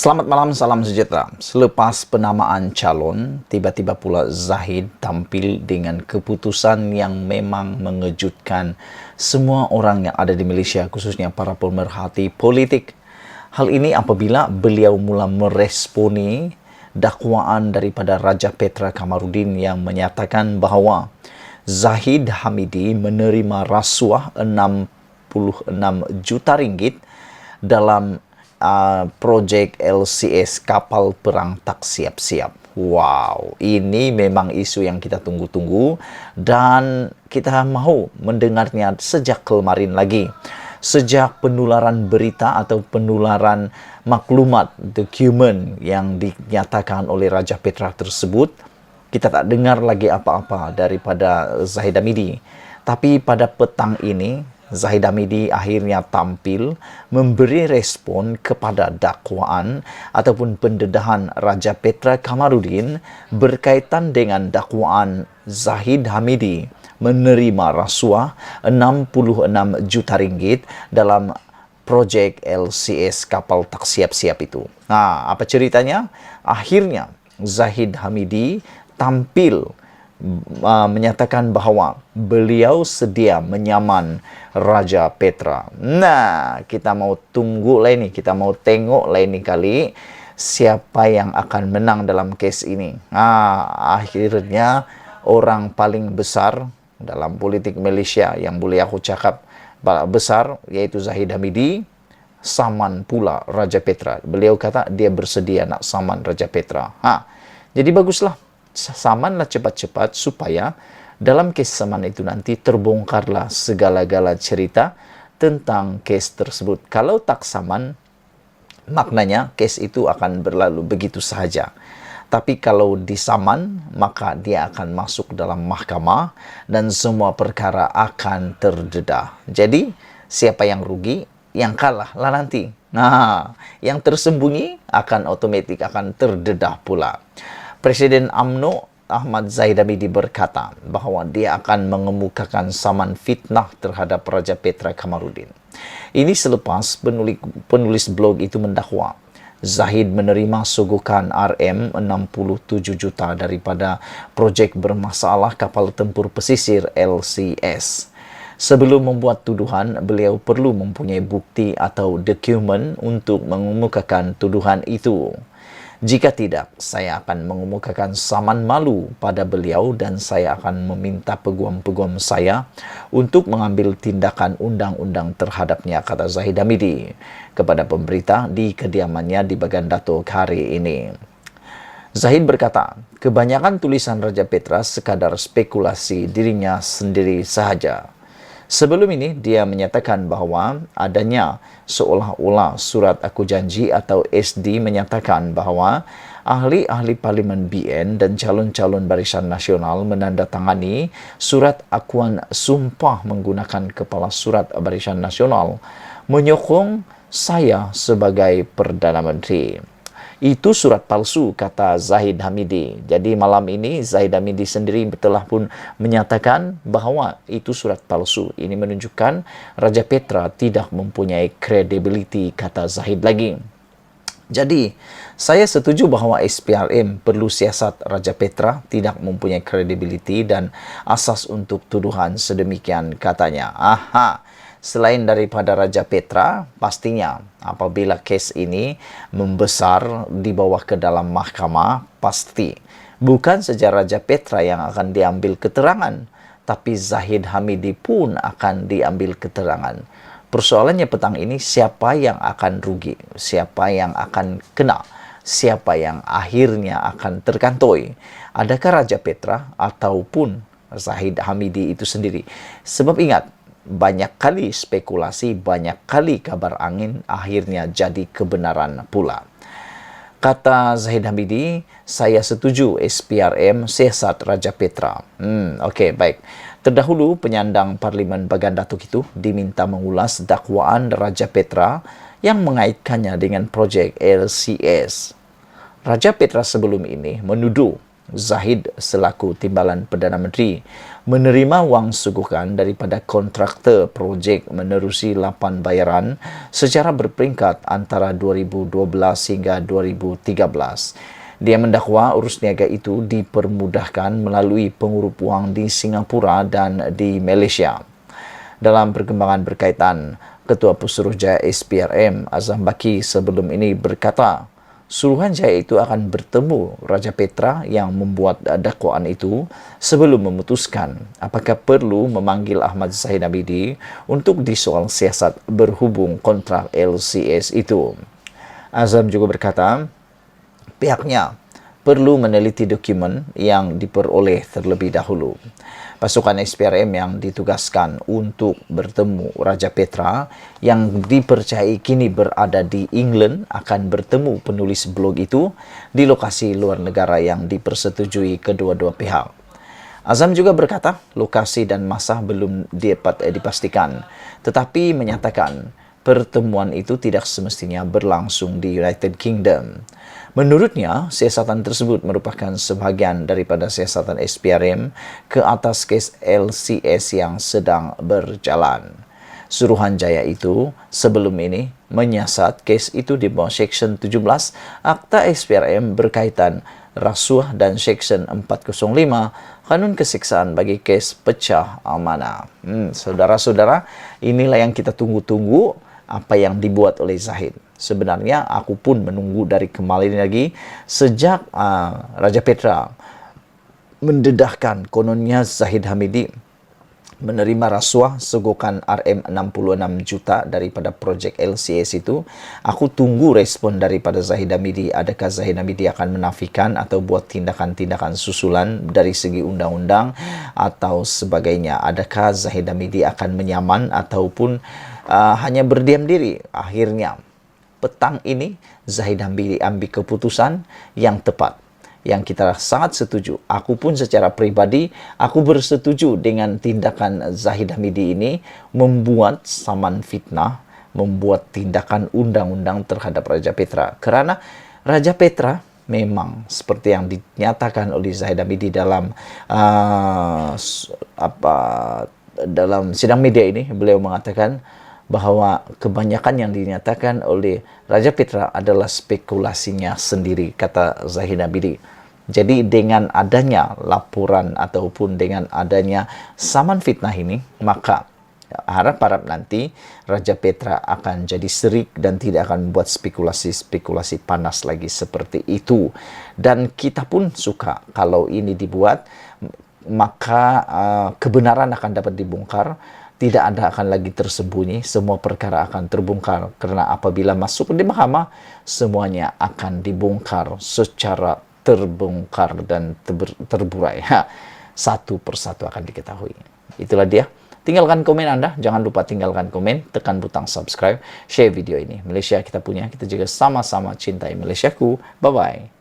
Selamat malam, salam sejahtera. Selepas penamaan calon, tiba-tiba pula Zahid tampil dengan keputusan yang memang mengejutkan semua orang yang ada di Malaysia, khususnya para pemerhati politik. Hal ini apabila beliau mula meresponi dakwaan daripada Raja Petra Kamarudin yang menyatakan bahawa Zahid Hamidi menerima rasuah 66 juta ringgit dalam projek LCS kapal perang tak siap-siap. Wow, ini memang isu yang kita tunggu-tunggu dan kita mahu mendengarnya sejak kemarin lagi. Sejak penularan berita atau penularan maklumat dokumen yang dinyatakan oleh Raja Petra tersebut, kita tak dengar lagi apa-apa daripada Zahid Hamidi. Tapi pada petang ini, Zahid Hamidi akhirnya tampil memberi respon kepada dakwaan ataupun pendedahan Raja Petra Kamarudin berkaitan dengan dakwaan Zahid Hamidi menerima rasuah 66 juta ringgit dalam projek LCS kapal tak siap-siap itu. Apa ceritanya? Akhirnya Zahid Hamidi tampil menyatakan bahawa beliau sedia menyaman Raja Petra. Kita mau tunggu lah ini, kita mau tengok lah ini kali siapa yang akan menang dalam kes ini. Akhirnya orang paling besar dalam politik Malaysia yang boleh aku cakap besar, iaitu Zahid Hamidi, saman pula Raja Petra. Beliau kata dia bersedia nak saman Raja Petra. Jadi baguslah, samanlah cepat-cepat supaya dalam kes saman itu nanti terbongkarlah segala-gala cerita tentang kes tersebut. Kalau tak saman, maknanya kes itu akan berlalu begitu sahaja. Tapi kalau disaman, maka dia akan masuk dalam mahkamah dan semua perkara akan terdedah. Jadi, siapa yang rugi? Yang kalah lah nanti. Yang tersembunyi akan otomatik akan terdedah pula. Presiden UMNO Ahmad Zahid Hamidi berkata bahawa dia akan mengemukakan saman fitnah terhadap Raja Petra Kamarudin. Ini selepas penulis blog itu mendakwa Zahid menerima sogokan RM67 juta daripada projek bermasalah kapal tempur pesisir LCS. Sebelum membuat tuduhan, beliau perlu mempunyai bukti atau dokumen untuk mengemukakan tuduhan itu. Jika tidak, saya akan mengemukakan saman malu pada beliau dan saya akan meminta peguam-peguam saya untuk mengambil tindakan undang-undang terhadapnya, kata Zahid Hamidi kepada pemberita di kediamannya di Bagan Datuk hari ini. Zahid berkata, kebanyakan tulisan Raja Petra sekadar spekulasi dirinya sendiri sahaja. Sebelum ini, dia menyatakan bahawa adanya seolah-olah surat aku janji atau SD menyatakan bahawa ahli-ahli Parlimen BN dan calon-calon Barisan Nasional menandatangani surat akuan sumpah menggunakan kepala surat Barisan Nasional menyokong saya sebagai Perdana Menteri. Itu surat palsu, kata Zahid Hamidi. Jadi malam ini Zahid Hamidi sendiri telah pun menyatakan bahawa itu surat palsu. Ini menunjukkan Raja Petra tidak mempunyai kredibiliti, kata Zahid lagi. Jadi, saya setuju bahawa SPRM perlu siasat Raja Petra tidak mempunyai kredibiliti dan asas untuk tuduhan sedemikian, katanya. Selain daripada Raja Petra, pastinya apabila kes ini membesar dibawa ke dalam mahkamah, pasti bukan saja Raja Petra yang akan diambil keterangan, tapi Zahid Hamidi pun akan diambil keterangan. Persoalannya petang ini, siapa yang akan rugi? Siapa yang akan kena? Siapa yang akhirnya akan terkantoi? Adakah Raja Petra ataupun Zahid Hamidi itu sendiri? Sebab ingat, banyak kali spekulasi, banyak kali kabar angin akhirnya jadi kebenaran pula. Kata Zahid Hamidi, saya setuju SPRM siasat Raja Petra. Okey, baik. Terdahulu, penyandang Parlimen Bagan Datuk itu diminta mengulas dakwaan Raja Petra yang mengaitkannya dengan projek LCS. Raja Petra sebelum ini menuduh Zahid selaku Timbalan Perdana Menteri menerima wang suguhan daripada kontraktor projek menerusi lapan bayaran secara berperingkat antara 2012 hingga 2013. Dia mendakwa urus niaga itu dipermudahkan melalui pengurup wang di Singapura dan di Malaysia. Dalam perkembangan berkaitan, Ketua Pesuruhjaya SPRM Azam Baki sebelum ini berkata, Suruhanjaya itu akan bertemu Raja Petra yang membuat dakwaan itu sebelum memutuskan apakah perlu memanggil Ahmad Zahid Hamidi untuk disoal siasat berhubung kontrak LCS itu. Azam juga berkata, pihaknya perlu meneliti dokumen yang diperoleh terlebih dahulu. Pasukan SPRM yang ditugaskan untuk bertemu Raja Petra yang dipercayai kini berada di England akan bertemu penulis blog itu di lokasi luar negara yang dipersetujui kedua-dua pihak. Azam juga berkata lokasi dan masa belum dapat dipastikan, tetapi menyatakan pertemuan itu tidak semestinya berlangsung di United Kingdom. Menurutnya, siasatan tersebut merupakan sebahagian daripada siasatan SPRM ke atas kes LCS yang sedang berjalan. Suruhanjaya itu sebelum ini menyiasat kes itu di bawah Seksyen 17 Akta SPRM berkaitan rasuah dan Seksyen 405 Kanun Keseksaan bagi kes pecah amanah. Saudara-saudara, inilah yang kita tunggu-tunggu, apa yang dibuat oleh Zahid. Sebenarnya aku pun menunggu dari kemarin lagi sejak Raja Petra mendedahkan kononnya Zahid Hamidi menerima rasuah sogokan RM66 juta daripada projek LCS itu. Aku tunggu respon daripada Zahid Hamidi. Adakah Zahid Hamidi akan menafikan atau buat tindakan-tindakan susulan dari segi undang-undang atau sebagainya? Adakah Zahid Hamidi akan menyaman ataupun hanya berdiam diri? Akhirnya petang ini Zahid Hamidi ambil keputusan yang tepat, yang kita sangat setuju. Aku pun secara pribadi, aku bersetuju dengan tindakan Zahid Hamidi ini membuat saman fitnah, membuat tindakan undang-undang terhadap Raja Petra. Kerana Raja Petra memang seperti yang dinyatakan oleh Zahid Hamidi dalam dalam sidang media ini, beliau mengatakan bahawa kebanyakan yang dinyatakan oleh Raja Petra adalah spekulasinya sendiri, kata Zahid Hamidi. Jadi dengan adanya laporan ataupun dengan adanya saman fitnah ini, maka harap-harap nanti Raja Petra akan jadi serik dan tidak akan membuat spekulasi-spekulasi panas lagi seperti itu. Dan kita pun suka kalau ini dibuat, maka kebenaran akan dapat dibongkar. Tidak ada akan lagi tersembunyi, semua perkara akan terbongkar. Karena apabila masuk di mahkamah, semuanya akan dibongkar secara terbongkar dan terburai. Satu persatu akan diketahui. Itulah dia. Tinggalkan komen Anda. Jangan lupa tinggalkan komen, tekan butang subscribe, share video ini. Malaysia kita punya, kita juga sama-sama cintai Malaysiaku. Bye-bye.